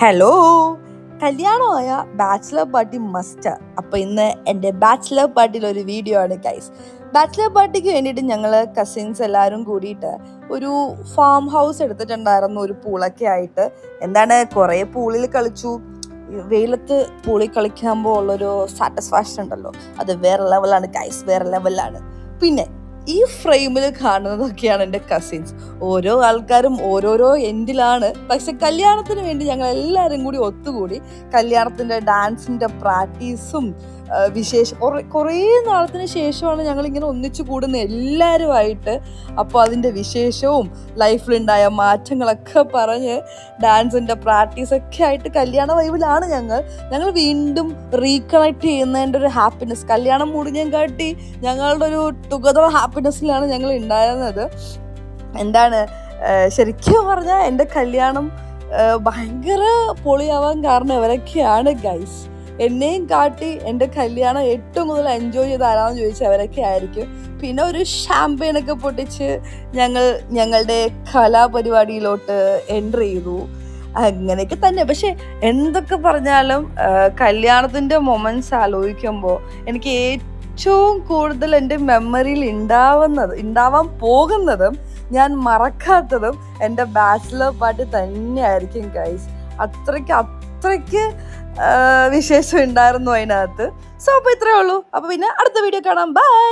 Hello, കല്യാണമായ bachelor party must. അപ്പോൾ ഇന്ന് എൻ്റെ ബാച്ചിലർ പാർട്ടിയിൽ ഒരു വീഡിയോ ആണ് ഗൈസ്. ബാച്ചിലർ പാർട്ടിക്ക് വേണ്ടിയിട്ട് ഞങ്ങൾ കസിൻസ് എല്ലാവരും കൂടിയിട്ട് ഒരു ഫാം ഹൗസ് എടുത്തിട്ടുണ്ടായിരുന്നു, ഒരു പൂളൊക്കെ ആയിട്ട്. എന്താണ്, കുറേ പൂളിൽ കളിച്ചു. വെയിലത്ത് പൂളിൽ കളിക്കുമ്പോൾ ഉള്ളൊരു സാറ്റിസ്ഫാക്ഷൻ ഉണ്ടല്ലോ, അത് വേറെ ലെവലാണ് ഗൈസ്, വേറെ ലെവലാണ്. പിന്നെ ഈ ഫ്രെയിമിൽ കാണുന്നതൊക്കെയാണ് എൻ്റെ കസിൻസ്. ഓരോ ആൾക്കാരും ഓരോരോ എൻഡിലാണ്. പക്ഷെ കല്യാണത്തിന് വേണ്ടി ഞങ്ങൾ എല്ലാവരും കൂടി ഒത്തുകൂടി കല്യാണത്തിൻ്റെ ഡാൻസിൻ്റെ പ്രാക്ടീസും കുറേ നാളത്തിന് ശേഷമാണ് ഞങ്ങളിങ്ങനെ ഒന്നിച്ചു കൂടുന്നത് എല്ലാവരുമായിട്ട്. അപ്പോൾ അതിൻ്റെ വിശേഷവും ലൈഫിലുണ്ടായ മാറ്റങ്ങളൊക്കെ പറഞ്ഞ് ഡാൻസിൻ്റെ പ്രാക്ടീസൊക്കെ ആയിട്ട് കല്യാണ വൈബിലാണ് ഞങ്ങൾ വീണ്ടും റീകണക്ട് ചെയ്യുന്നതിൻ്റെ ഒരു ഹാപ്പിനെസ്. കല്യാണം മുടിഞ്ഞും കാട്ടി ഞങ്ങളുടെ ഒരു ടുഗദർ ഹാപ്പിനെസ്സിലാണ് ഞങ്ങൾ ഉണ്ടായിരുന്നത്. എന്താണ്, ശരിക്കും പറഞ്ഞാൽ എൻ്റെ കല്യാണം ഭയങ്കര പൊളിയാവാൻ കാരണം ഇവരൊക്കെയാണ് ഗൈസ്. എന്നെയും കാട്ടി എൻ്റെ കല്യാണം ഏറ്റവും കൂടുതൽ എൻജോയ് ചെയ്ത് ആരാന്ന് ചോദിച്ചാൽ അവരൊക്കെ ആയിരിക്കും. പിന്നെ ഒരു ഷാമ്പെയിനൊക്കെ പൊട്ടിച്ച് ഞങ്ങളുടെ കലാപരിപാടിയിലോട്ട് എൻ്റർ ചെയ്തു. അങ്ങനെയൊക്കെ തന്നെ. പക്ഷെ എന്തൊക്കെ പറഞ്ഞാലും കല്യാണത്തിൻ്റെ മൊമെൻറ്റ്സ് ആലോചിക്കുമ്പോൾ എനിക്ക് ഏറ്റവും കൂടുതൽ എൻ്റെ മെമ്മറിയിൽ ഉണ്ടാവാൻ പോകുന്നതും ഞാൻ മറക്കാത്തതും എൻ്റെ ബാച്ചിലർ പാർട്ടി തന്നെയായിരിക്കും ഗൈസ്. അത്രയ്ക്ക് വിശേഷം ഉണ്ടായിരുന്നു അതിനകത്ത്. സോ അപ്പോൾ ഇത്രയേ ഉള്ളൂ. അപ്പോൾ പിന്നെ അടുത്ത വീഡിയോ കാണാം. ബൈ.